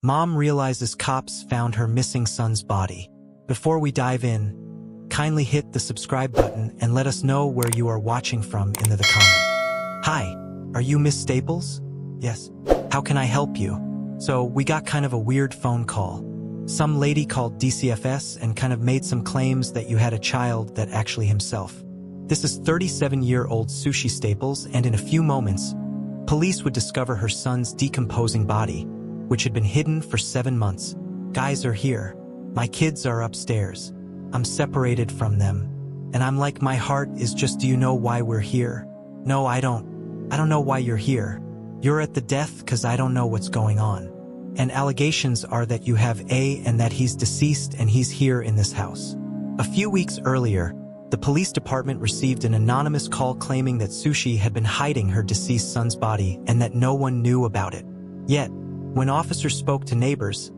Mom realizes cops found her missing son's body. Before we dive in, kindly hit the subscribe button and let us know where you are watching from in the comment. Hi, are you Miss Staples? Yes. How can I help you? So we got kind of a weird phone call. Some lady called DCFS and kind of made some claims that you had a child that actually himself. This is 37-year-old Sushi Staples, and in a few moments, police would discover her son's decomposing body, which had been hidden for 7 months. Guys are here. My kids are upstairs. I'm separated from them. And I'm like, my heart is just, do you know why we're here? No, I don't know why you're here. You're at the death because I don't know what's going on. And allegations are that you have A and that he's deceased and he's here in this house. A few weeks earlier, the police department received an anonymous call claiming that Sushi had been hiding her deceased son's body and that no one knew about it. Yet, when officers spoke to neighbors,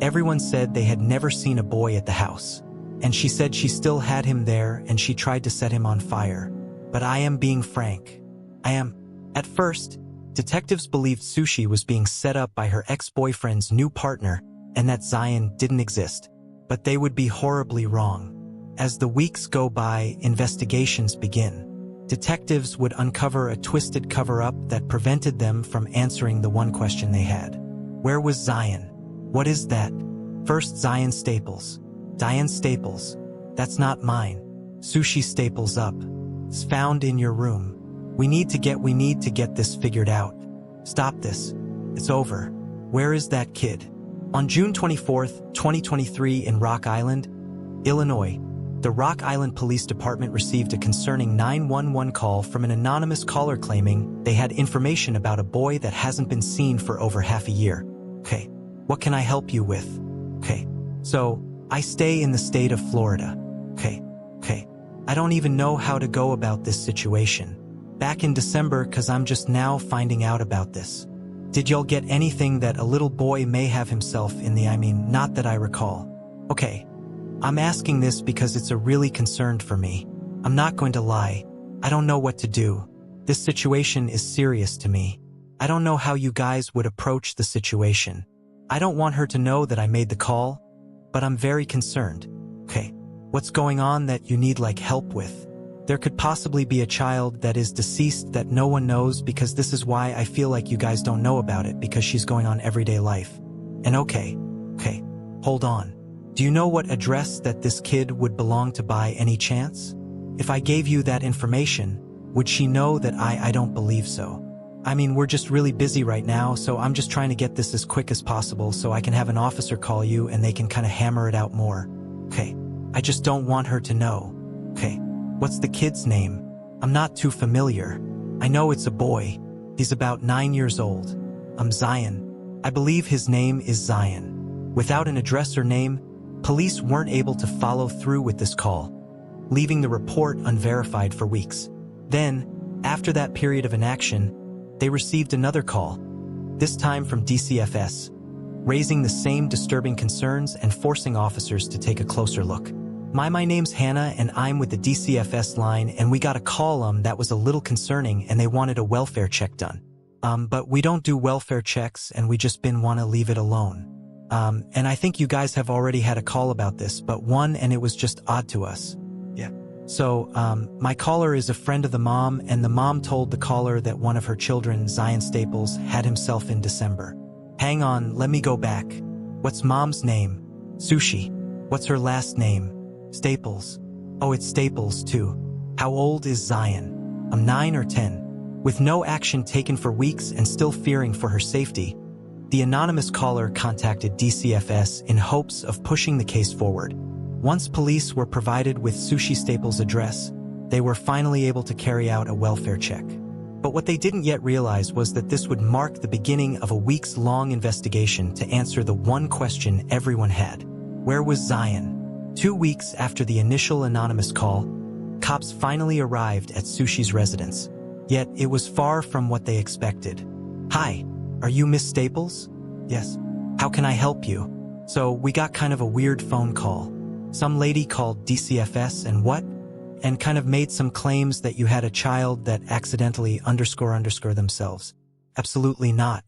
everyone said they had never seen a boy at the house. And she said she still had him there and she tried to set him on fire. But I am being frank. At first, detectives believed Sushi was being set up by her ex-boyfriend's new partner and that Zion didn't exist. But they would be horribly wrong. As the weeks go by, investigations begin. Detectives would uncover a twisted cover-up that prevented them from answering the one question they had. Where was Zion? What is that? First, Zion Staples. Diane Staples. That's not mine. Sushi Staples up. It's found in your room. We need to get this figured out. Stop this. It's over. Where is that kid? On June 24th, 2023 in Rock Island, Illinois, the Rock Island Police Department received a concerning 911 call from an anonymous caller claiming they had information about a boy that hasn't been seen for over half a year. Okay, what can I help you with? Okay, so I stay in the state of Florida. Okay, I don't even know how to go about this situation. Back in December, cause I'm just now finding out about this. Did y'all get anything that a little boy may have himself in the, not that I recall. Okay. I'm asking this because it's a really concerned for me. I'm not going to lie. I don't know what to do. This situation is serious to me. I don't know how you guys would approach the situation. I don't want her to know that I made the call, but I'm very concerned. Okay, what's going on that you need help with? There could possibly be a child that is deceased that no one knows, because this is why I feel like you guys don't know about it, because she's going on everyday life. And okay, hold on. Do you know what address that this kid would belong to by any chance? If I gave you that information, would she know that I don't believe so? We're just really busy right now, so I'm just trying to get this as quick as possible so I can have an officer call you and they can kind of hammer it out more. Okay, I just don't want her to know. Okay, what's the kid's name? I'm not too familiar. I know it's a boy. He's about 9 years old. Zion. I believe his name is Zion. Without an address or name, police weren't able to follow through with this call, leaving the report unverified for weeks. Then, after that period of inaction, they received another call, this time from DCFS, raising the same disturbing concerns and forcing officers to take a closer look. My name's Hannah and I'm with the DCFS line, and we got a call that was a little concerning and they wanted a welfare check done. But we don't do welfare checks and we just want to leave it alone. And I think you guys have already had a call about this, and it was just odd to us. Yeah. So, my caller is a friend of the mom, and the mom told the caller that one of her children, Zion Staples, had himself in December. Hang on, let me go back. What's mom's name? Sushi. What's her last name? Staples. Oh, it's Staples too. How old is Zion? 9 or 10. With no action taken for weeks and still fearing for her safety, the anonymous caller contacted DCFS in hopes of pushing the case forward. Once police were provided with Sushi Staples' address, they were finally able to carry out a welfare check. But what they didn't yet realize was that this would mark the beginning of a weeks-long investigation to answer the one question everyone had. Where was Zion? 2 weeks after the initial anonymous call, cops finally arrived at Sushi's residence. Yet it was far from what they expected. Hi. Are you Miss Staples? Yes. How can I help you? So we got kind of a weird phone call. Some lady called DCFS and kind of made some claims that you had a child that accidentally _ themselves. Absolutely not.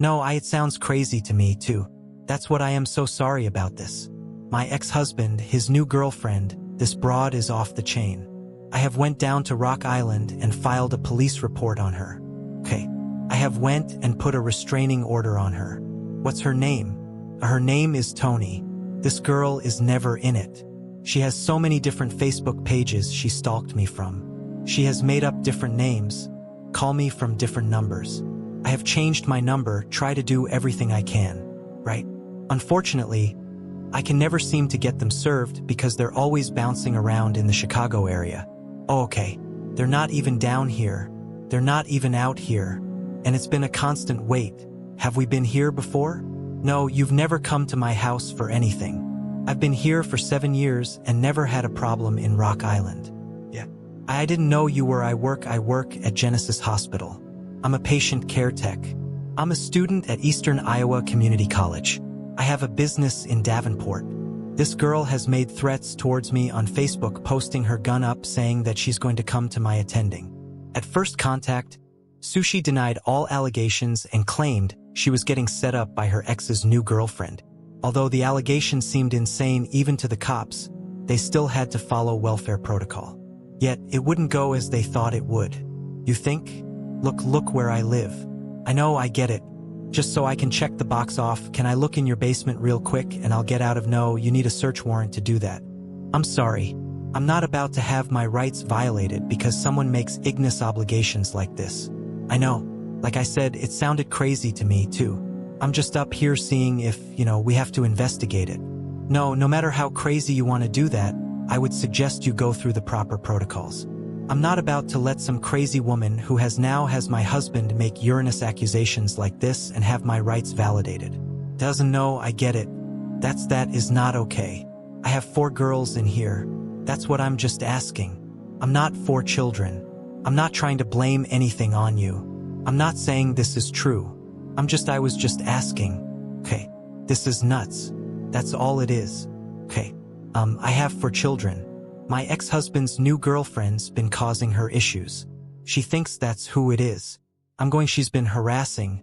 No, it sounds crazy to me too. That's what I am so sorry about this. My ex-husband, his new girlfriend, this broad is off the chain. I have went down to Rock Island and filed a police report on her. Okay. I have went and put a restraining order on her. What's her name? Her name is Tony. This girl is never in it. She has so many different Facebook pages she stalked me from. She has made up different names, call me from different numbers. I have changed my number, try to do everything I can, right? Unfortunately, I can never seem to get them served because they're always bouncing around in the Chicago area. Oh, okay. They're not even down here. They're not even out here. And it's been a constant wait. Have we been here before? No, you've never come to my house for anything. I've been here for 7 years and never had a problem in Rock Island. Yeah. I didn't know you were. I work at Genesis Hospital. I'm a patient care tech. I'm a student at Eastern Iowa Community College. I have a business in Davenport. This girl has made threats towards me on Facebook, posting her gun up saying that she's going to come to my attending. At first contact, Sushi denied all allegations and claimed she was getting set up by her ex's new girlfriend. Although the allegations seemed insane even to the cops, they still had to follow welfare protocol. Yet, it wouldn't go as they thought it would. You think? Look where I live. I know, I get it. Just so I can check the box off, can I look in your basement real quick and I'll get out of? No, you need a search warrant to do that. I'm sorry. I'm not about to have my rights violated because someone makes ignorant obligations like this. I know. Like I said, it sounded crazy to me too. I'm just up here seeing if, we have to investigate it. No matter how crazy you want to do that, I would suggest you go through the proper protocols. I'm not about to let some crazy woman who has my husband make urinous accusations like this and have my rights validated. Doesn't know, I get it. That is not okay. I have 4 girls in here. That's what I'm just asking. I'm not 4 children. I'm not trying to blame anything on you. I'm not saying this is true. I was just asking. Okay. This is nuts. That's all it is. Okay. I have 4 children. My ex-husband's new girlfriend's been causing her issues. She thinks that's who it is. She's been harassing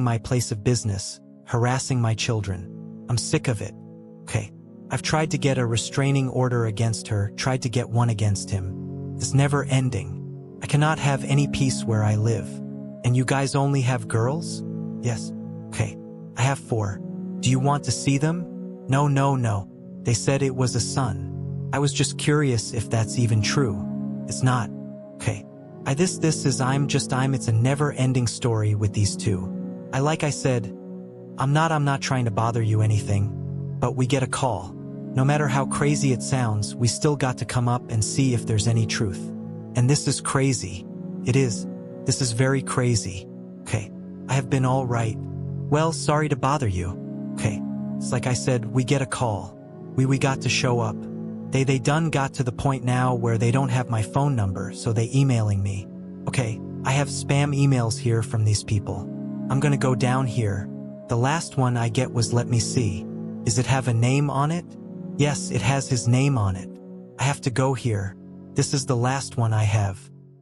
my place of business, harassing my children. I'm sick of it. Okay. I've tried to get a restraining order against her, tried to get one against him. It's never ending. I cannot have any peace where I live. And you guys only have girls? Yes. Okay. I have 4. Do you want to see them? No. They said it was a son. I was just curious if that's even true. It's not. Okay. It's a never-ending story with these 2. Like I said, I'm not trying to bother you anything, but we get a call. No matter how crazy it sounds, we still got to come up and see if there's any truth. And this is crazy. It is. This is very crazy. Okay. I have been all right. Well, sorry to bother you. Okay. It's like I said, we get a call. We got to show up. They done got to the point now where they don't have my phone number, so they emailing me. Okay, I have spam emails here from these people. I'm gonna go down here. The last one I get was, let me see. Does it have a name on it? Yes, it has his name on it. I have to go here. This is the last one I have.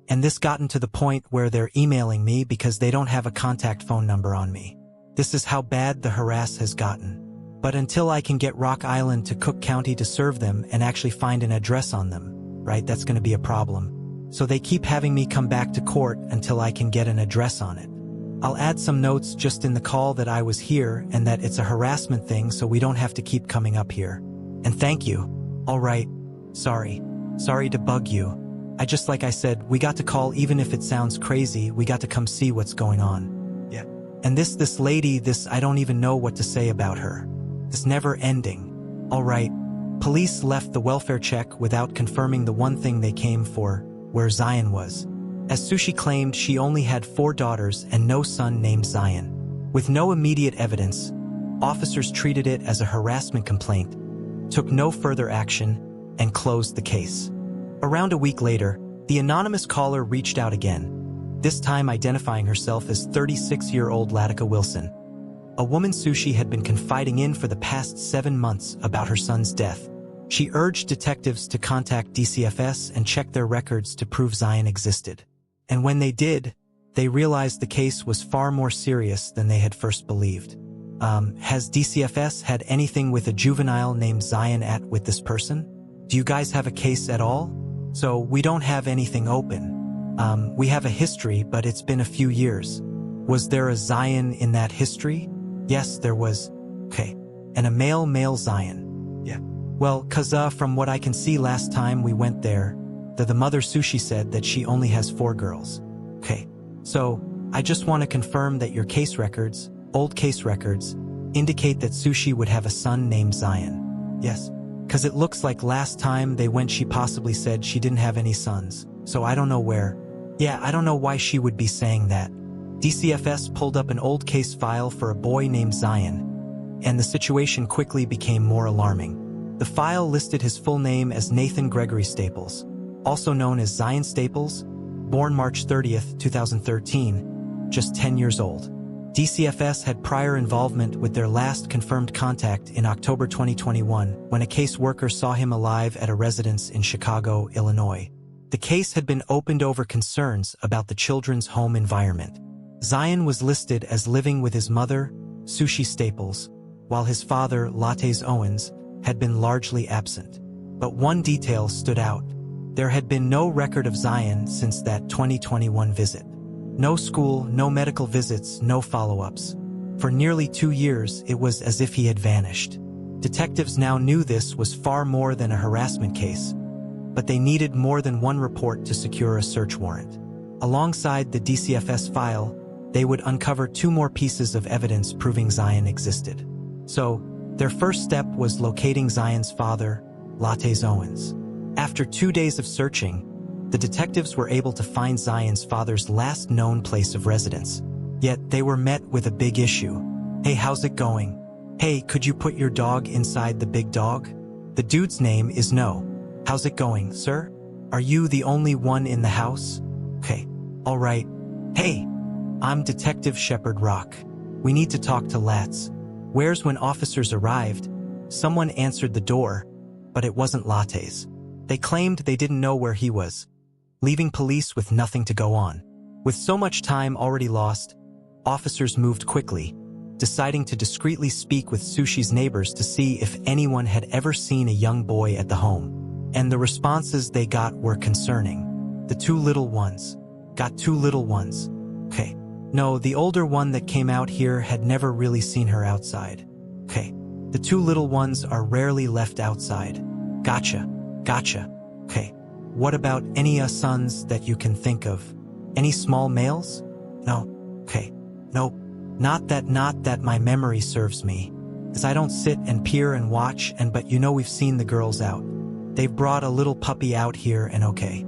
And this gotten to the point where they're emailing me because they don't have a contact phone number on me. This is how bad the harass has gotten. But until I can get Rock Island to Cook County to serve them and actually find an address on them, right, that's going to be a problem. So they keep having me come back to court until I can get an address on it. I'll add some notes just in the call that I was here and that it's a harassment thing so we don't have to keep coming up here. And thank you. All right. Sorry to bug you. Like I said, we got to call even if it sounds crazy, we got to come see what's going on. Yeah. And this lady, I don't even know what to say about her. It's never ending. All right. Police left the welfare check without confirming the one thing they came for, where Zion was. As Sushi claimed, she only had 4 daughters and no son named Zion. With no immediate evidence, officers treated it as a harassment complaint, took no further action, and closed the case. Around a week later, the anonymous caller reached out again, this time identifying herself as 36-year-old Latika Wilson. A woman Sushi had been confiding in for the past 7 months about her son's death. She urged detectives to contact DCFS and check their records to prove Zion existed. And when they did, they realized the case was far more serious than they had first believed. Has DCFS had anything with a juvenile named Zion with this person? Do you guys have a case at all? So we don't have anything open. We have a history, but it's been a few years. Was there a Zion in that history? Yes, there was. Okay. And a male Zion. Yeah. Well, from what I can see last time we went there, the mother Sushi said that she only has 4 girls. Okay. So, I just want to confirm that your case records, old case records, indicate that Sushi would have a son named Zion. Yes. Because it looks like last time they went she possibly said she didn't have any sons. So I don't know where. Yeah, I don't know why she would be saying that. DCFS pulled up an old case file for a boy named Zion, and the situation quickly became more alarming. The file listed his full name as Nathan Gregory Staples, also known as Zion Staples, born March 30th, 2013, just 10 years old. DCFS had prior involvement with their last confirmed contact in October 2021 when a caseworker saw him alive at a residence in Chicago, Illinois. The case had been opened over concerns about the children's home environment. Zion was listed as living with his mother, Sushi Staples, while his father, Lattes Owens, had been largely absent. But one detail stood out. There had been no record of Zion since that 2021 visit. No school, no medical visits, no follow-ups. For nearly 2 years, it was as if he had vanished. Detectives now knew this was far more than a harassment case, but they needed more than one report to secure a search warrant. Alongside the DCFS file, they would uncover 2 more pieces of evidence proving Zion existed. So, their first step was locating Zion's father, Lattes Owens. After 2 days of searching, the detectives were able to find Zion's father's last known place of residence. Yet, they were met with a big issue. Hey, how's it going? Hey, could you put your dog inside the big dog? The dude's name is No. How's it going, sir? Are you the only one in the house? Okay, all right. Hey, I'm Detective Shepard Rock. We need to talk to Latz. Where's when officers arrived? Someone answered the door, but it wasn't Lattes. They claimed they didn't know where he was, leaving police with nothing to go on. With so much time already lost, officers moved quickly, deciding to discreetly speak with Sushi's neighbors to see if anyone had ever seen a young boy at the home. And the responses they got were concerning. The 2 little ones. Got 2 little ones. Okay. No, the older one that came out here had never really seen her outside. Okay. The 2 little ones are rarely left outside. Gotcha. Okay. What about any sons that you can think of? Any small males? No. Okay. Nope. Not that my memory serves me. As I don't sit and peer and watch but we've seen the girls out. They've brought a little puppy out here and okay.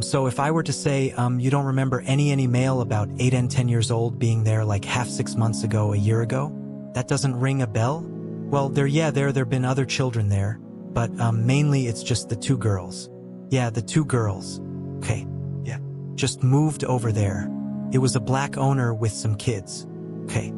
So if I were to say, you don't remember any male about 8 and 10 years old being there like 6 months ago, a year ago? That doesn't ring a bell? Well, there've been other children there, but mainly it's just the 2 girls. Yeah, the 2 girls. Okay, yeah. Just moved over there. It was a black owner with some kids. Okay.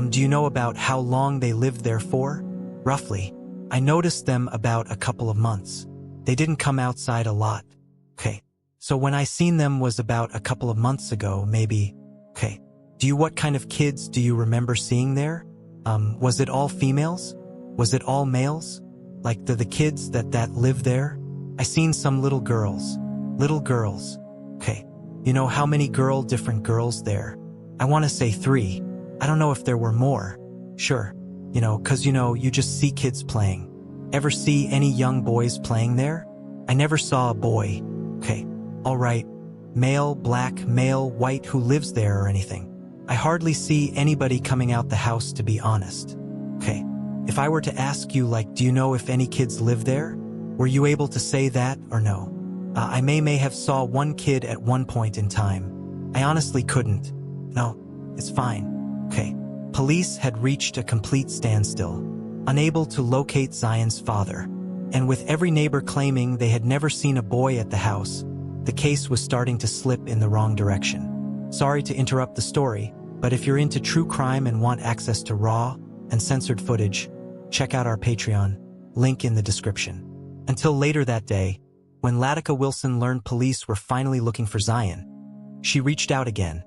Do you know about how long they lived there for? Roughly. I noticed them about a couple of months. They didn't come outside a lot. Okay. So when I seen them was about a couple of months ago, maybe. Okay. What kind of kids do you remember seeing there? Was it all females? Was it all males? Like the kids that live there? I seen some little girls. Little girls. Okay. You know how many different girls there? I want to say 3. I don't know if there were more. Sure. Cause you just see kids playing. Ever see any young boys playing there? I never saw a boy. Okay. All right. Male, black, male, white who lives there or anything. I hardly see anybody coming out the house, to be honest. Okay. If I were to ask you, do you know if any kids live there? Were you able to say that or no? I may have saw one kid at one point in time. I honestly couldn't. No, it's fine. Okay. Police had reached a complete standstill, unable to locate Zion's father. And with every neighbor claiming they had never seen a boy at the house, the case was starting to slip in the wrong direction. Sorry to interrupt the story, but if you're into true crime and want access to raw and censored footage, check out our Patreon, link in the description. Until later that day, when Latika Wilson learned police were finally looking for Zion, she reached out again,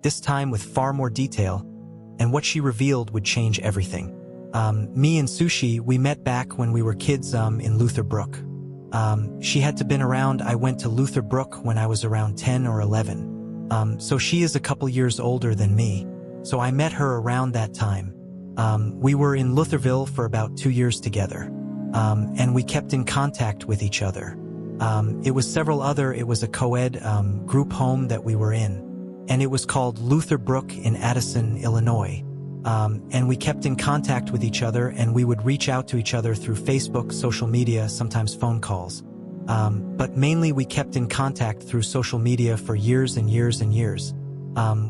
this time with far more detail, and what she revealed would change everything. Me and Sushi, we met back when we were kids in Luther Brook. She had to been around. I went to Luther Brook when I was around 10 or 11. So she is a couple years older than me. So I met her around that time. We were in Lutherville for about 2 years together. And we kept in contact with each other. It was a co-ed group home that we were in, and it was called Luther Brook in Addison, Illinois. And we kept in contact with each other, and we would reach out to each other through Facebook, social media, sometimes phone calls. But mainly we kept in contact through social media for years and years and years.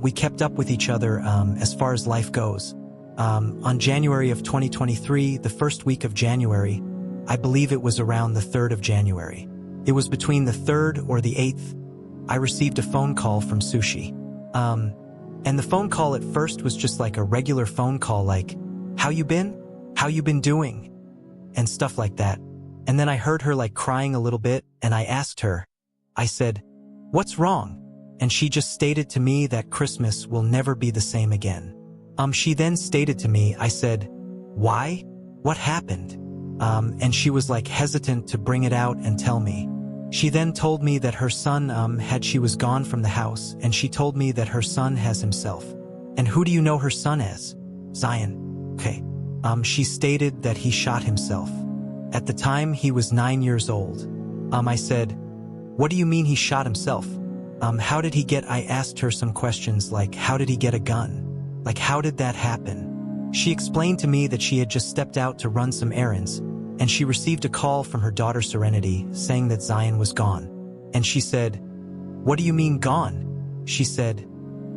We kept up with each other as far as life goes. On January of 2023, the first week of January, I believe it was around the 3rd of January. It was between the 3rd or the 8th, I received a phone call from Sushi. And the phone call at first was just like a regular phone call, like, "How you been? How you been doing?" and stuff like that. And then I heard her like crying a little bit, and I asked her, I said, "What's wrong?" And she just stated to me that Christmas will never be the same again. She then stated to me, I said, "Why? What happened?" And she was like hesitant to bring it out and tell me. She then told me that her son she was gone from the house, and she told me that her son has himself. And who do you know her son as? Zion. Okay. She stated that he shot himself. At the time, he was 9 years old. I said, "What do you mean he shot himself? How did he get?" I asked her some questions like, how did he get a gun? Like, how did that happen? She explained to me that she had just stepped out to run some errands, and she received a call from her daughter Serenity saying that Zion was gone. And she said, "What do you mean gone?" She said,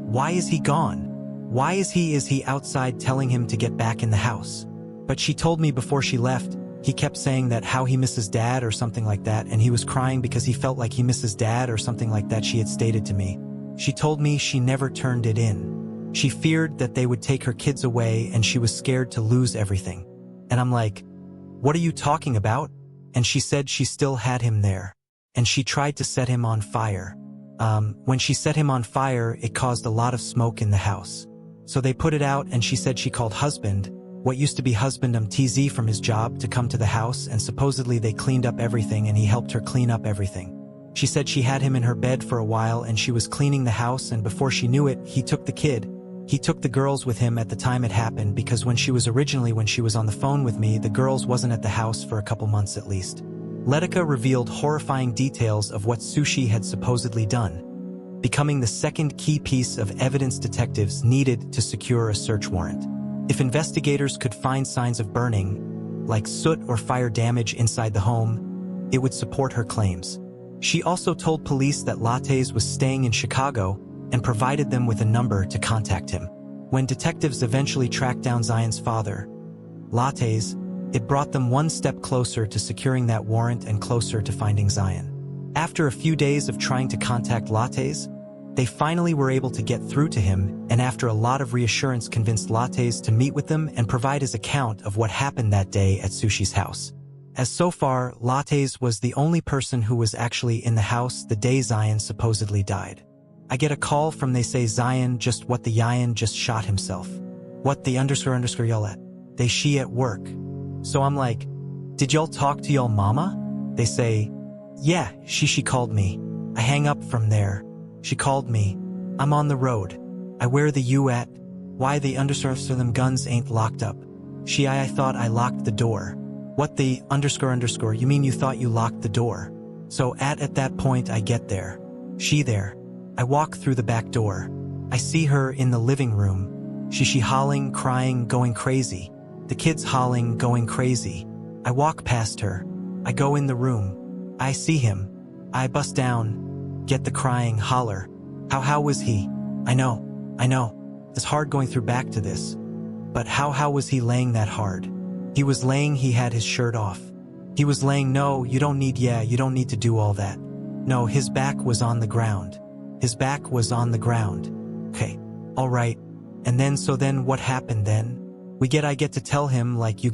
"Why is he gone? Why is he outside telling him to get back in the house?" But she told me before she left, he kept saying that how he misses dad or something like that, and he was crying because he felt like he misses dad or something like that, she had stated to me. She told me she never turned it in. She feared that they would take her kids away, and she was scared to lose everything. And I'm like, "What are you talking about?" And she said she still had him there, and she tried to set him on fire. When she set him on fire, it caused a lot of smoke in the house. So they put it out, and she said she called husband, what used to be husband TZ from his job, to come to the house, and supposedly they cleaned up everything, and he helped her clean up everything. She said she had him in her bed for a while, and she was cleaning the house, and before she knew it, he took the kid. He took the girls with him at the time it happened, because when she was on the phone with me, the girls wasn't at the house for a couple months at least. Letica revealed horrifying details of what Sushi had supposedly done, becoming the second key piece of evidence detectives needed to secure a search warrant. If investigators could find signs of burning, like soot or fire damage inside the home, it would support her claims. She also told police that Lattes was staying in Chicago and provided them with a number to contact him. When detectives eventually tracked down Zion's father, Lattes, it brought them one step closer to securing that warrant and closer to finding Zion. After a few days of trying to contact Lattes, they finally were able to get through to him, and after a lot of reassurance convinced Lattes to meet with them and provide his account of what happened that day at Sushi's house. As so far, Lattes was the only person who was actually in the house the day Zion supposedly died. I get a call from they say Zion just shot himself. What the _ y'all at? They she at work. So I'm like, "Did y'all talk to y'all mama?" They say, "Yeah, she called me." I hang up from there. She called me. "I'm on the road. I where the you at? Why the _ them guns ain't locked up?" I thought I locked the door. What the _ you mean you thought you locked the door? So at that point I get there. She there. I walk through the back door. I see her in the living room. She howling, crying, going crazy. The kids howling, going crazy. I walk past her. I go in the room. I see him. I bust down. Get the crying, holler. How was he? I know. It's hard going through back to this. But how was he laying that hard? He was laying, he had his shirt off. He was laying, no, you don't need to do all that. No, his back was on the ground. His back was on the ground. Okay, all right. And then what happened then? I get to tell him like, you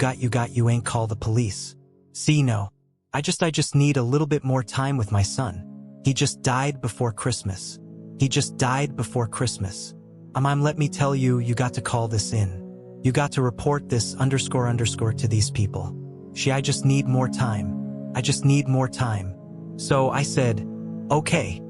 ain't call the police. See, no. I just need a little bit more time with my son. He just died before Christmas. Let me tell you, you got to call this in. You got to report this _ to these people. I just need more time. I just need more time. So I said, okay.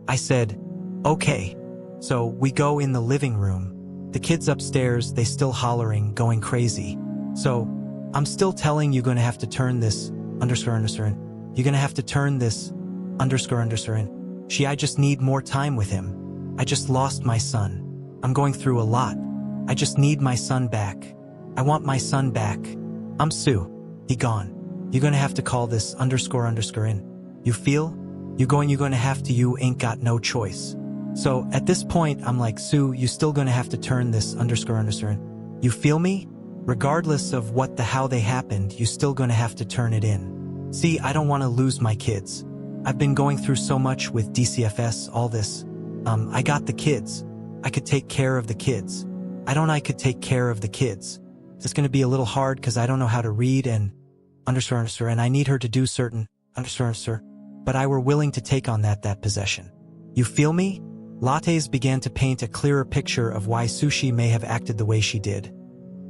I said, okay. So we go in the living room. The kids upstairs, they still hollering, going crazy. So I'm still telling you gonna have to turn this _ in. You're gonna have to turn this _ in. I just need more time with him. I just lost my son. I'm going through a lot. I just need my son back. I want my son back. I'm Sue. He gone. You're gonna have to call this _ in. You feel? You're gonna have to, you ain't got no choice. So at this point, I'm like, Sue, you still gonna have to turn this _ in. You feel me? Regardless of what how they happened, you still gonna have to turn it in. See, I don't wanna lose my kids. I've been going through so much with DCFS, all this. I got the kids. I could take care of the kids. I could take care of the kids. It's gonna be a little hard because I don't know how to read and _ and I need her to do certain _ but I were willing to take on that possession. You feel me? Lattes began to paint a clearer picture of why Sushi may have acted the way she did.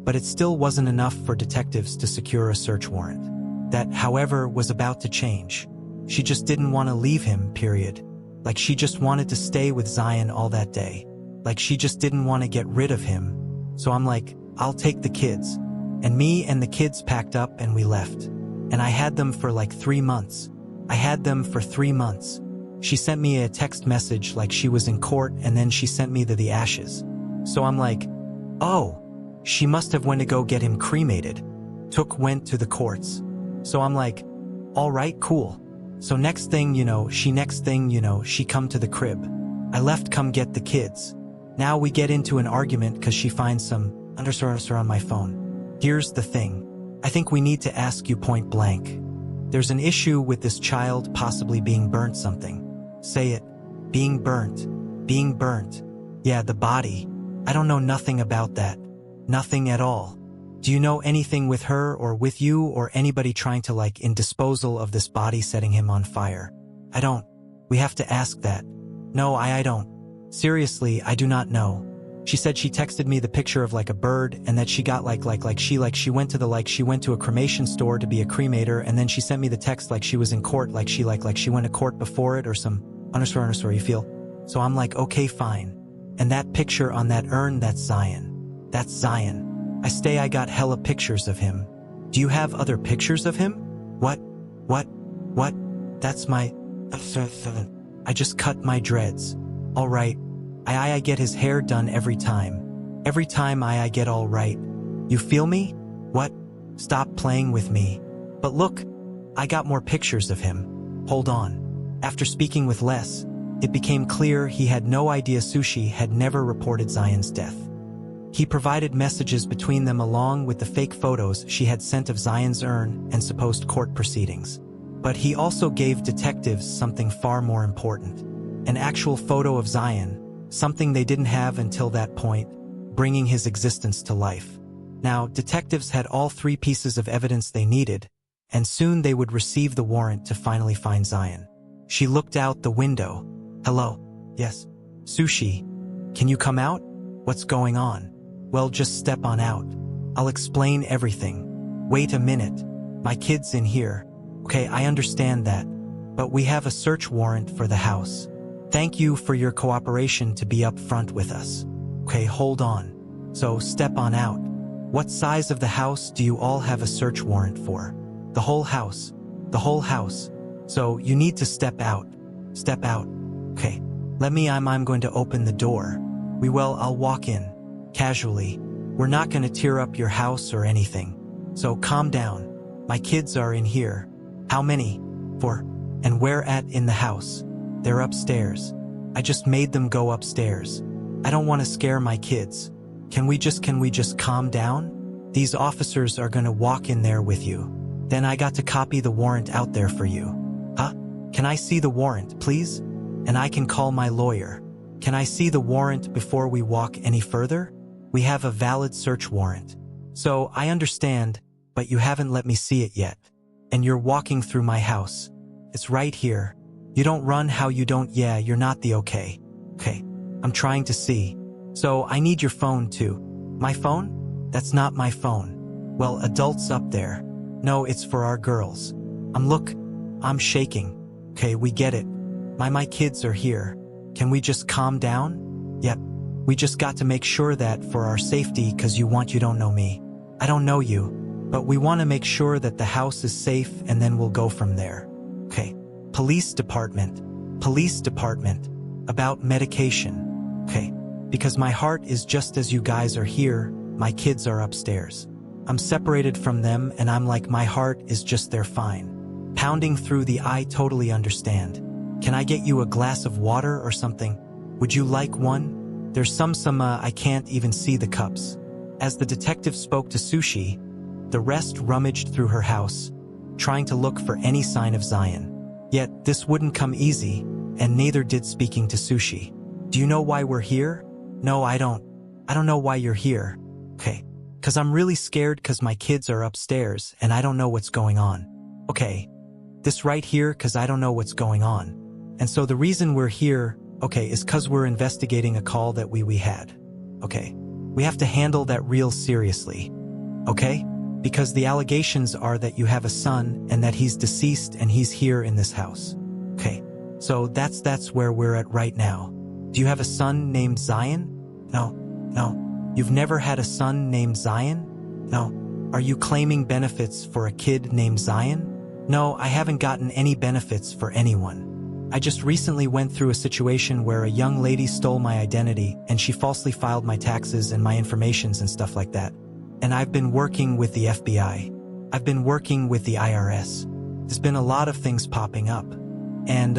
But it still wasn't enough for detectives to secure a search warrant. That, however, was about to change. She just didn't want to leave him, period. Like she just wanted to stay with Zion all that day. Like she just didn't want to get rid of him. So I'm like, I'll take the kids. And me and the kids packed up and we left. And I had them for like 3 months. I had them for 3 months. She sent me a text message like she was in court and then she sent me the ashes. So I'm like, oh, she must have went to go get him cremated. Went to the courts. So I'm like, all right, cool. So next thing you know, she come to the crib. I left come get the kids. Now we get into an argument because she finds some _ on my phone. Here's the thing. I think we need to ask you point blank. There's an issue with this child possibly being burnt something. Say it. Being burnt. Being burnt. Yeah, the body. I don't know nothing about that. Nothing at all. Do you know anything with her or with you or anybody trying to in disposal of this body setting him on fire? I don't. We have to ask that. No, I don't. Seriously, I do not know. She said she texted me the picture of a bird and that she got she went to she went to a cremation store to be a cremator and then she sent me the text she was in court she went to court before it or some _ you feel? So I'm like, okay, fine. And that picture on that urn, that's Zion. That's Zion. I got hella pictures of him. Do you have other pictures of him? What? That's my I just cut my dreads. All right. I get his hair done every time. Every time I get all right. You feel me? What? Stop playing with me. But look, I got more pictures of him. Hold on. After speaking with Les, it became clear he had no idea Sushi had never reported Zion's death. He provided messages between them along with the fake photos she had sent of Zion's urn and supposed court proceedings. But he also gave detectives something far more important. An actual photo of Zion, something they didn't have until that point, bringing his existence to life. Now, detectives had all 3 pieces of evidence they needed, and soon they would receive the warrant to finally find Zion. She looked out the window. Hello? Yes. Sushi, can you come out? What's going on? Well, just step on out. I'll explain everything. Wait a minute. My kid's in here. Okay, I understand that. But we have a search warrant for the house. Thank you for your cooperation to be up front with us. Okay, hold on. So, step on out. What size of the house do you all have a search warrant for? The whole house. The whole house. So, you need to step out. Step out. Okay. I'm going to open the door. I'll walk in. Casually. We're not going to tear up your house or anything. So, calm down. My kids are in here. How many? 4. And where at in the house? They're upstairs. I just made them go upstairs. I don't want to scare my kids. Can we just calm down? These officers are gonna walk in there with you. Then I got to copy the warrant out there for you. Huh? Can I see the warrant, please? And I can call my lawyer. Can I see the warrant before we walk any further? We have a valid search warrant. So, I understand, but you haven't let me see it yet. And you're walking through my house. It's right here. You don't run how you don't, you're not the okay. Okay, I'm trying to see. So I need your phone too. My phone? That's not my phone. Well, adults up there. No, it's for our girls. I'm shaking. Okay, we get it. My kids are here. Can we just calm down? Yep. We just got to make sure that for our safety, cause you don't know me. I don't know you, but we want to make sure that the house is safe and then we'll go from there. Okay. Police department. About medication. Okay. Because my heart is just as you guys are here, my kids are upstairs. I'm separated from them and I'm like my heart is just they're fine. Pounding through the I totally understand. Can I get you a glass of water or something? Would you like one? There's some I can't even see the cups. As the detective spoke to Sushi, the rest rummaged through her house, trying to look for any sign of Zion. Yet this wouldn't come easy, and neither did speaking to Sushi. Do you know why we're here? No, I don't. I don't know why you're here. Okay. Cause I'm really scared cause my kids are upstairs and I don't know what's going on. Okay. This right here cause I don't know what's going on. And so the reason we're here, okay, is cause we're investigating a call that we had. Okay. We have to handle that real seriously. Okay? Because the allegations are that you have a son and that he's deceased and he's here in this house. Okay. So that's where we're at right now. Do you have a son named Zion? No. You've never had a son named Zion? No. Are you claiming benefits for a kid named Zion? No, I haven't gotten any benefits for anyone. I just recently went through a situation where a young lady stole my identity and she falsely filed my taxes and my informations and stuff like that. And I've been working with the FBI. I've been working with the IRS. There's been a lot of things popping up. And,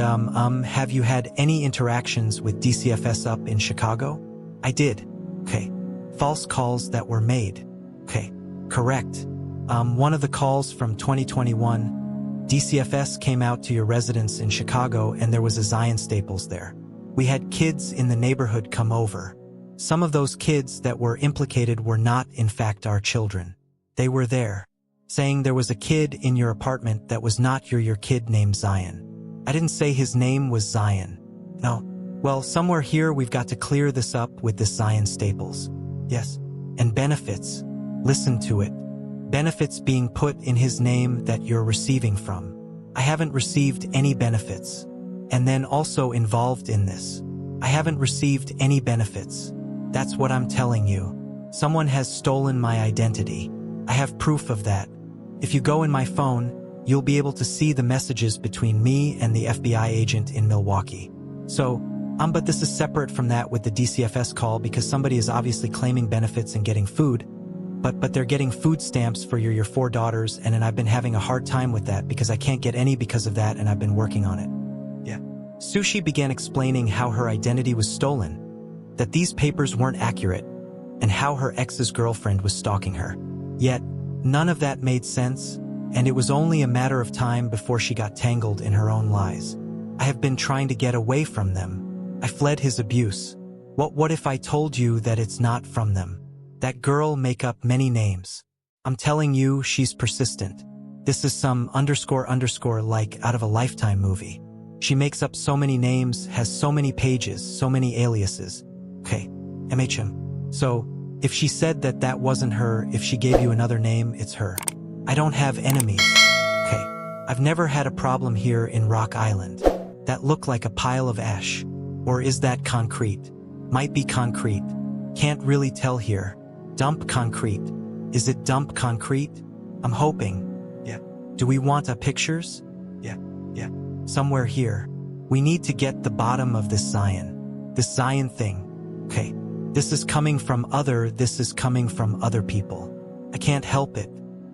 have you had any interactions with DCFS up in Chicago? I did. Okay. False calls that were made. Okay. Correct. One of the calls from 2021, DCFS came out to your residence in Chicago and there was a Zion Staples there. We had kids in the neighborhood come over. Some of those kids that were implicated were not, in fact, our children. They were there, saying there was a kid in your apartment that was not your kid named Zion. I didn't say his name was Zion. No. Well, somewhere here we've got to clear this up with this Zion Staples. Yes. And benefits. Listen to it. Benefits being put in his name that you're receiving from. I haven't received any benefits. And then also involved in this. I haven't received any benefits. That's what I'm telling you. Someone has stolen my identity. I have proof of that. If you go in my phone, you'll be able to see the messages between me and the FBI agent in Milwaukee. So, but this is separate from that with the DCFS call because somebody is obviously claiming benefits and getting food, but they're getting food stamps for your 4 daughters, and I've been having a hard time with that because I can't get any because of that, and I've been working on it. Yeah. Sushi began explaining how her identity was stolen, that these papers weren't accurate, and how her ex's girlfriend was stalking her. Yet, none of that made sense, and it was only a matter of time before she got tangled in her own lies. I have been trying to get away from them. I fled his abuse. What if I told you that it's not from them? That girl make up many names. I'm telling you, she's persistent. This is some _ like out of a Lifetime movie. She makes up so many names, has so many pages, so many aliases. Okay, MHM. So, if she said that wasn't her, if she gave you another name, it's her. I don't have enemies. Okay, I've never had a problem here in Rock Island. That look like a pile of ash. Or is that concrete? Might be concrete. Can't really tell here. Dump concrete. Is it dump concrete? I'm hoping. Yeah. Do we want pictures? Yeah. Somewhere here. We need to get the bottom of this Zion. This Zion thing. Okay. This is coming from other people. I can't help it.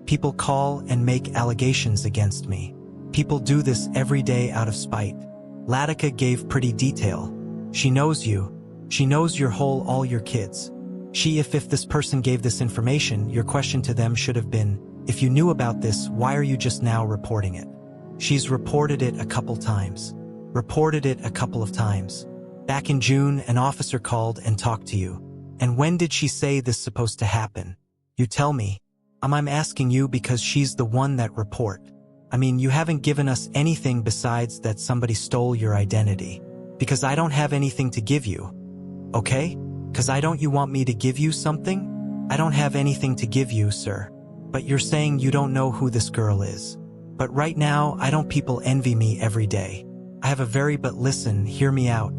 People call and make allegations against me. People do this every day out of spite. Latika gave pretty detail. She knows you. She knows all your kids. If this person gave this information, your question to them should have been, if you knew about this, why are you just now reporting it? She's reported it a couple of times. Back in June, an officer called and talked to you. And when did she say this supposed to happen? You tell me. I'm asking you because she's the one that report. I mean, you haven't given us anything besides that somebody stole your identity. Because I don't have anything to give you. Okay? 'Cause I don't you want me to give you something? I don't have anything to give you, sir. But you're saying you don't know who this girl is. But right now, I don't people envy me every day. I have a very but listen, hear me out.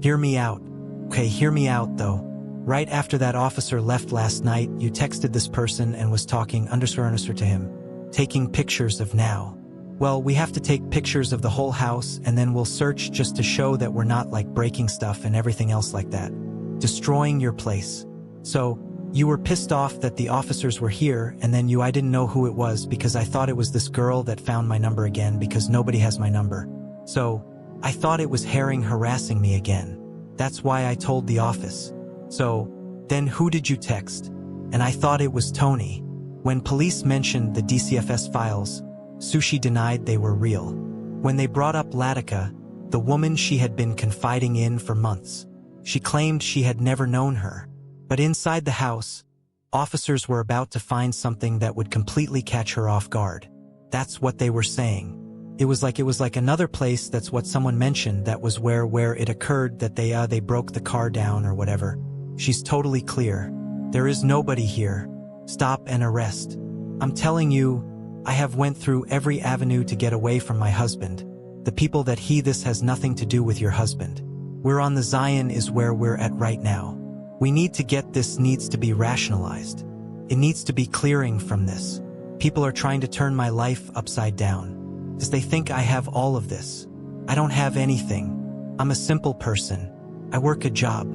Hear me out. Okay, hear me out though. Right after that officer left last night, you texted this person and was talking underscore to him. Taking pictures of now. Well, we have to take pictures of the whole house and then we'll search just to show that we're not like breaking stuff and everything else like that. Destroying your place. So, you were pissed off that the officers were here and then I didn't know who it was because I thought it was this girl that found my number again because nobody has my number. So, I thought it was Herring harassing me again. That's why I told the office. So, then who did you text? And I thought it was Tony. When police mentioned the DCFS files, Sushi denied they were real. When they brought up Latika, the woman she had been confiding in for months, she claimed she had never known her. But inside the house, officers were about to find something that would completely catch her off guard. That's what they were saying. It was like another place. That's what someone mentioned. That was where it occurred that they broke the car down or whatever. She's totally clear. There is nobody here. Stop and arrest. I'm telling you, I have went through every avenue to get away from my husband. The people that this has nothing to do with your husband. We're on the Zion is where we're at right now. We need to get this needs to be rationalized. It needs to be clearing from this. People are trying to turn my life upside down. As they think I have all of this. I don't have anything. I'm a simple person. I work a job.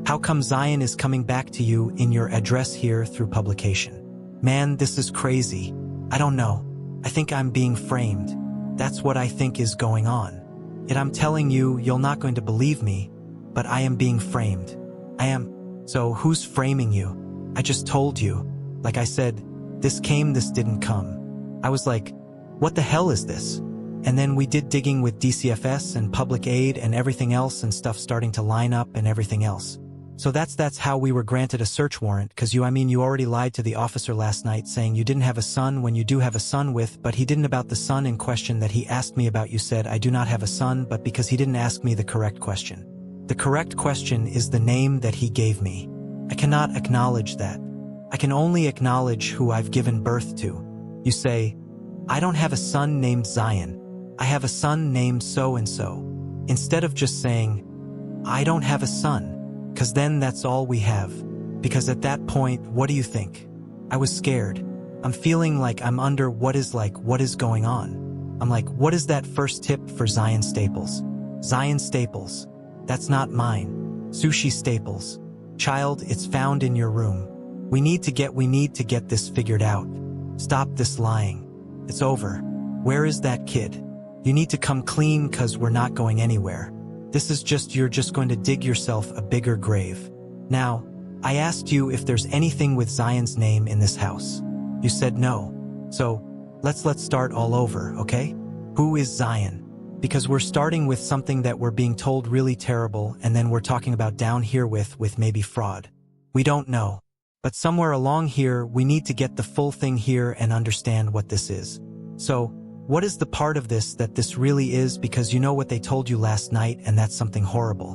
How come Zion is coming back to you in your address here through publication? Man, this is crazy. I don't know. I think I'm being framed. That's what I think is going on. Yet I'm telling you, you're not going to believe me, but I am being framed. I am. So who's framing you? I just told you. Like I said, this came, this didn't come. I was like, what the hell is this? And then we did digging with DCFS and public aid and everything else and stuff starting to line up and everything else. So that's how we were granted a search warrant, cause you already lied to the officer last night saying you didn't have a son when you do have a son with, but he didn't about the son in question that he asked me about. You said I do not have a son, but because he didn't ask me the correct question. The correct question is the name that he gave me. I cannot acknowledge that. I can only acknowledge who I've given birth to. You say, I don't have a son named Zion. I have a son named so-and-so. Instead of just saying, I don't have a son. Cause then that's all we have. Because at that point, what do you think? I was scared. I'm feeling like I'm under what is going on? I'm like, what is that first tip for Zion Staples? Zion Staples. That's not mine. Sushi Staples. Child, it's found in your room. We need to get this figured out. Stop this lying. It's over. Where is that kid? You need to come clean cause we're not going anywhere. This is you're just going to dig yourself a bigger grave. Now, I asked you if there's anything with Zion's name in this house. You said no. So, let's start all over, okay? Who is Zion? Because we're starting with something that we're being told really terrible and then we're talking about down here with maybe fraud. We don't know. But somewhere along here, we need to get the full thing here and understand what this is. So, what is the part of this that this really is, because you know what they told you last night and that's something horrible.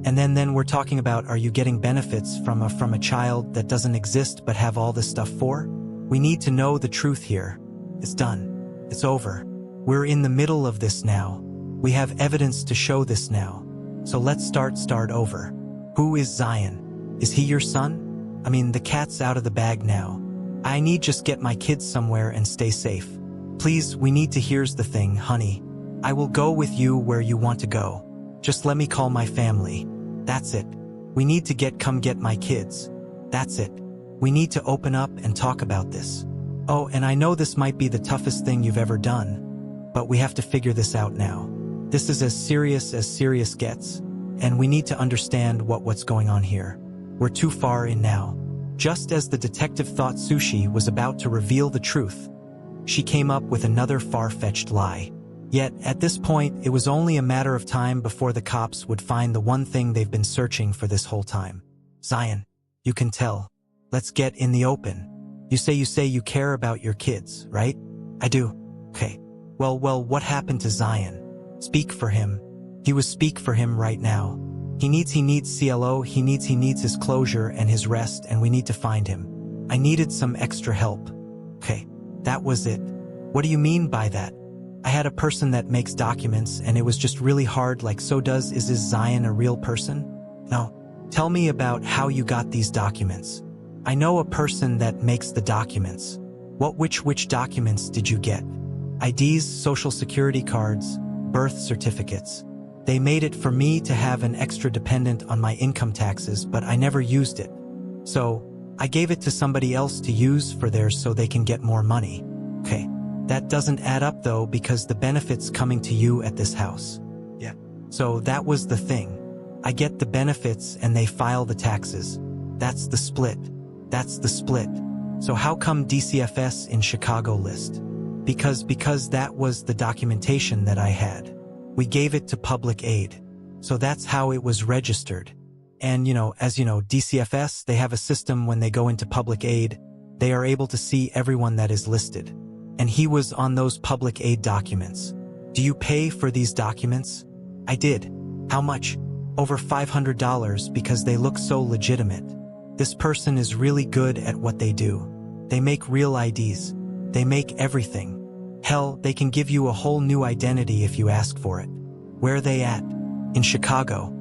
And then we're talking about, are you getting benefits from a child that doesn't exist but have all this stuff for? We need to know the truth here. It's done. It's over. We're in the middle of this now. We have evidence to show this now. So let's start over. Who is Zion? Is he your son? I mean, the cat's out of the bag now. I need just get my kids somewhere and stay safe. Please, we need to. Here's the thing, honey. I will go with you where you want to go. Just let me call my family. That's it. We need to come get my kids. That's it. We need to open up and talk about this. Oh, and I know this might be the toughest thing you've ever done, but we have to figure this out now. This is as serious gets, and we need to understand what's going on here. We're too far in now. Just as the detective thought Sushi was about to reveal the truth, she came up with another far-fetched lie. Yet, at this point, it was only a matter of time before the cops would find the one thing they've been searching for this whole time. Zion, you can tell. Let's get in the open. You say you care about your kids, right? I do. Okay. Well, what happened to Zion? Speak for him. He was speak for him right now. He needs CLO, he needs his closure and his rest, and we need to find him. I needed some extra help. Okay, that was it. What do you mean by that? I had a person that makes documents and it was just really hard, like is Zion a real person? No. Tell me about how you got these documents. I know a person that makes the documents. Which documents did you get? IDs, social security cards, birth certificates. They made it for me to have an extra dependent on my income taxes, but I never used it. So, I gave it to somebody else to use for theirs so they can get more money. Okay, that doesn't add up though, because the benefits coming to you at this house. Yeah. So that was the thing. I get the benefits and they file the taxes. That's the split. So how come DCFS in Chicago list? Because that was the documentation that I had. We gave it to public aid. So that's how it was registered. And as you know, DCFS, they have a system when they go into public aid, they are able to see everyone that is listed. And he was on those public aid documents. Do you pay for these documents? I did. How much? Over $500 because they look so legitimate. This person is really good at what they do. They make real IDs. They make everything. Hell, they can give you a whole new identity if you ask for it. Where are they at? In Chicago.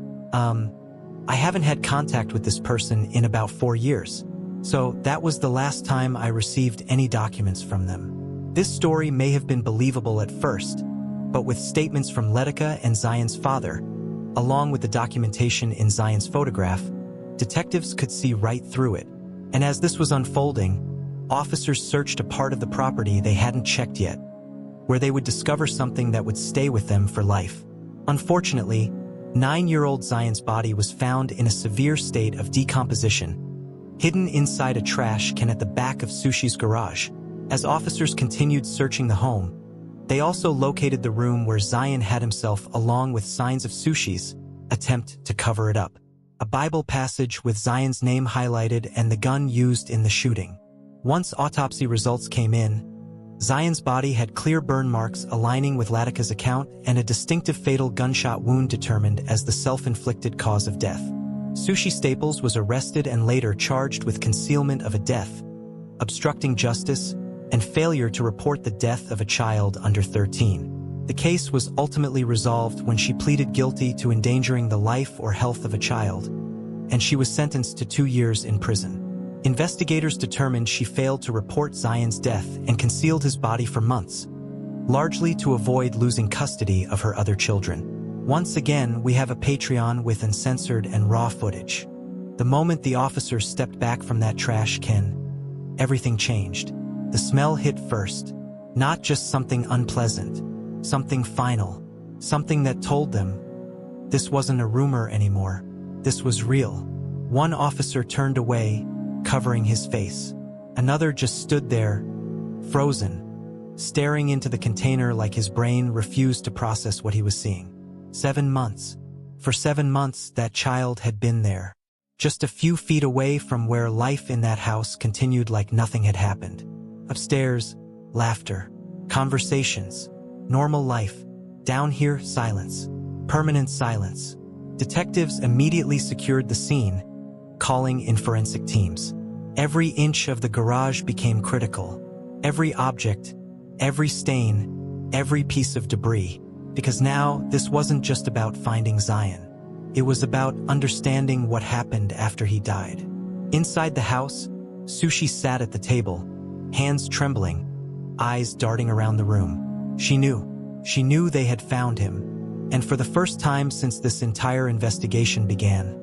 I haven't had contact with this person in about 4 years. So that was the last time I received any documents from them. This story may have been believable at first, but with statements from Letica and Zion's father, along with the documentation in Zion's photograph, detectives could see right through it. And as this was unfolding, officers searched a part of the property they hadn't checked yet, where they would discover something that would stay with them for life. Unfortunately, 9-year-old Zion's body was found in a severe state of decomposition, hidden inside a trash can at the back of Sushi's garage. As officers continued searching the home, they also located the room where Zion had himself, along with signs of Sushi's attempt to cover it up. A Bible passage with Zion's name highlighted and the gun used in the shooting. Once autopsy results came in, Zion's body had clear burn marks aligning with Latica's account and a distinctive fatal gunshot wound determined as the self-inflicted cause of death. Sushi Staples was arrested and later charged with concealment of a death, obstructing justice, and failure to report the death of a child under 13. The case was ultimately resolved when she pleaded guilty to endangering the life or health of a child, and she was sentenced to 2 years in prison. Investigators determined she failed to report Zion's death and concealed his body for months, largely to avoid losing custody of her other children. Once again, we have a Patreon with uncensored and raw footage. The moment the officers stepped back from that trash can, everything changed. The smell hit first, not just something unpleasant, something final, something that told them this wasn't a rumor anymore. This was real. One officer turned away, covering his face. Another just stood there, frozen, staring into the container like his brain refused to process what he was seeing. 7 months. For 7 months, that child had been there, just a few feet away from where life in that house continued like nothing had happened. Upstairs, laughter, conversations, normal life. Down here, silence, permanent silence. Detectives immediately secured the scene, calling in forensic teams. Every inch of the garage became critical. Every object, every stain, every piece of debris. Because now, this wasn't just about finding Zion. It was about understanding what happened after he died. Inside the house, Sushi sat at the table, hands trembling, eyes darting around the room. She knew they had found him. And for the first time since this entire investigation began,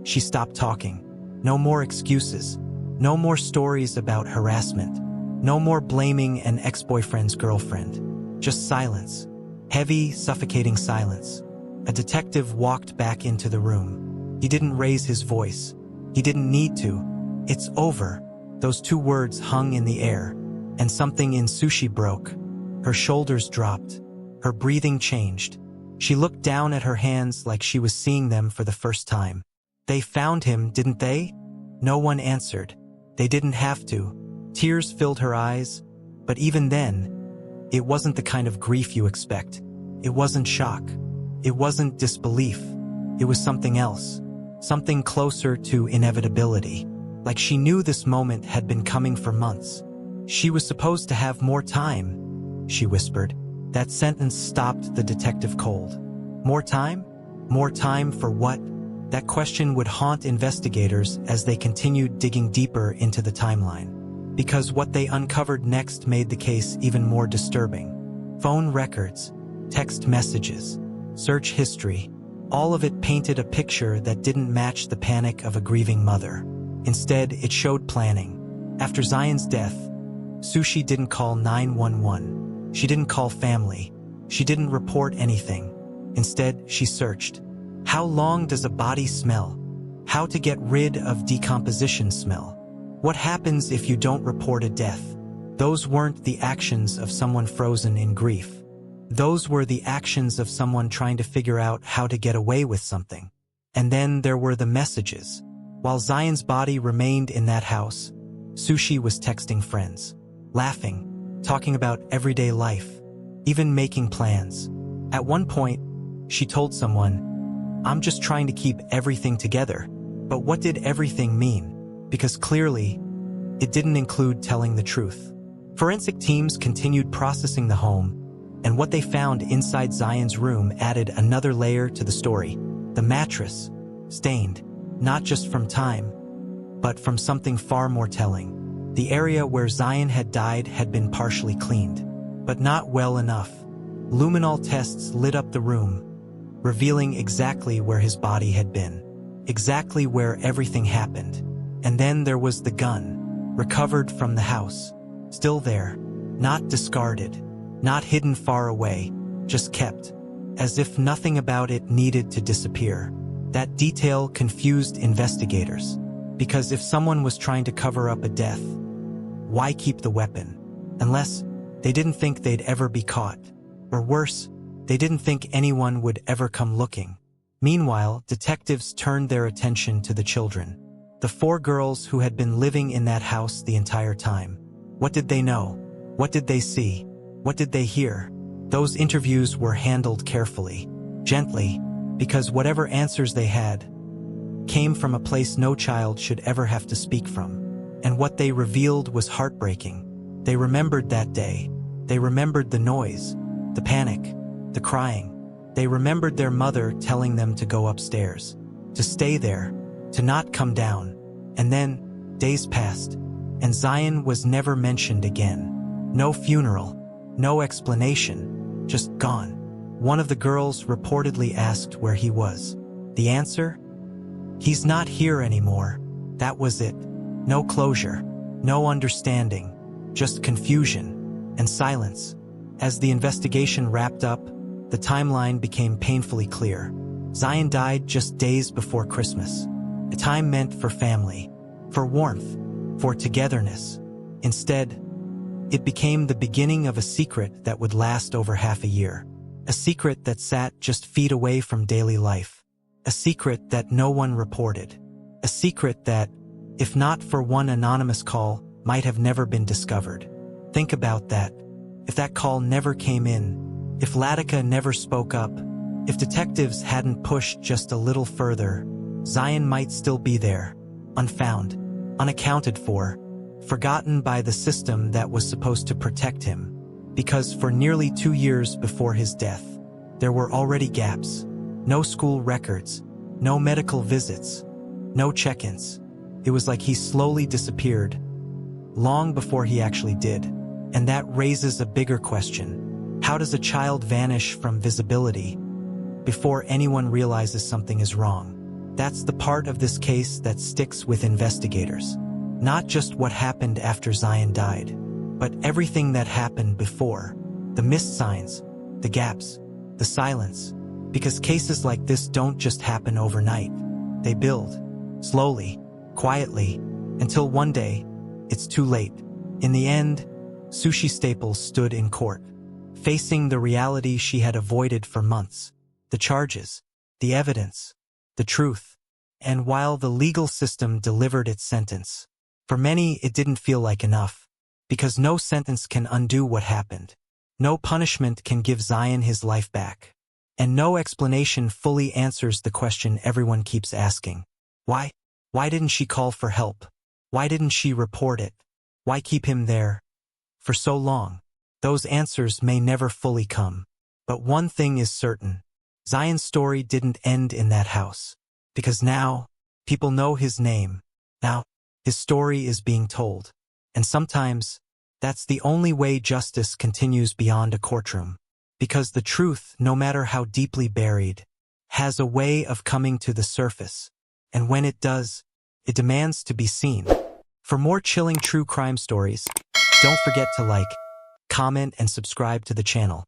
she stopped talking. No more excuses. No more stories about harassment. No more blaming an ex-boyfriend's girlfriend. Just silence. Heavy, suffocating silence. A detective walked back into the room. He didn't raise his voice. He didn't need to. It's over. Those 2 words hung in the air, and something in Sushi broke. Her shoulders dropped. Her breathing changed. She looked down at her hands like she was seeing them for the first time. They found him, didn't they? No one answered. They didn't have to. Tears filled her eyes, but even then, it wasn't the kind of grief you expect. It wasn't shock. It wasn't disbelief. It was something else. Something closer to inevitability. Like she knew this moment had been coming for months. She was supposed to have more time, she whispered. That sentence stopped the detective cold. More time? More time for what? That question would haunt investigators as they continued digging deeper into the timeline. Because what they uncovered next made the case even more disturbing. Phone records, text messages, search history, all of it painted a picture that didn't match the panic of a grieving mother. Instead, it showed planning. After Zion's death, Sushi didn't call 911. She didn't call family. She didn't report anything. Instead, she searched. How long does a body smell? How to get rid of decomposition smell? What happens if you don't report a death? Those weren't the actions of someone frozen in grief. Those were the actions of someone trying to figure out how to get away with something. And then there were the messages. While Zion's body remained in that house, Sushi was texting friends, laughing, talking about everyday life, even making plans. At one point, she told someone, "I'm just trying to keep everything together." But what did everything mean? Because clearly, it didn't include telling the truth. Forensic teams continued processing the home, and what they found inside Zion's room added another layer to the story. The mattress, stained, not just from time, but from something far more telling. The area where Zion had died had been partially cleaned, but not well enough. Luminol tests lit up the room, revealing exactly where his body had been, exactly where everything happened. And then there was the gun, recovered from the house, still there, not discarded, not hidden far away, just kept, as if nothing about it needed to disappear. That detail confused investigators, because if someone was trying to cover up a death, why keep the weapon? Unless they didn't think they'd ever be caught. Or worse, they didn't think anyone would ever come looking. Meanwhile, detectives turned their attention to the children. The 4 girls who had been living in that house the entire time. What did they know? What did they see? What did they hear? Those interviews were handled carefully, gently, because whatever answers they had came from a place no child should ever have to speak from. And what they revealed was heartbreaking. They remembered that day. They remembered the noise, the panic, the crying. They remembered their mother telling them to go upstairs, to stay there, to not come down. And then, days passed, and Zion was never mentioned again. No funeral, no explanation, just gone. One of the girls reportedly asked where he was. The answer? He's not here anymore. That was it. No closure, no understanding, just confusion and silence. As the investigation wrapped up, the timeline became painfully clear. Zion died just days before Christmas. A time meant for family, for warmth, for togetherness. Instead, it became the beginning of a secret that would last over half a year. A secret that sat just feet away from daily life. A secret that no one reported. A secret that, if not for one anonymous call, might have never been discovered. Think about that. If that call never came in, if Latika never spoke up, if detectives hadn't pushed just a little further, Zion might still be there, unfound, unaccounted for, forgotten by the system that was supposed to protect him. Because for nearly 2 years before his death, there were already gaps. No school records, no medical visits, no check-ins. It was like he slowly disappeared, long before he actually did. And that raises a bigger question. How does a child vanish from visibility before anyone realizes something is wrong? That's the part of this case that sticks with investigators. Not just what happened after Zion died, but everything that happened before. The missed signs, the gaps, the silence. Because cases like this don't just happen overnight. They build, slowly, quietly, until one day, it's too late. In the end, Sushi Staples stood in court, facing the reality she had avoided for months. The charges, the evidence, the truth. And while the legal system delivered its sentence, for many it didn't feel like enough. Because no sentence can undo what happened. No punishment can give Zion his life back. And no explanation fully answers the question everyone keeps asking. Why? Why didn't she call for help? Why didn't she report it? Why keep him there for so long? Those answers may never fully come. But one thing is certain. Zion's story didn't end in that house. Because now, people know his name. Now, his story is being told. And sometimes, that's the only way justice continues beyond a courtroom. Because the truth, no matter how deeply buried, has a way of coming to the surface. And when it does, it demands to be seen. For more chilling true crime stories, don't forget to like, comment, and subscribe to the channel.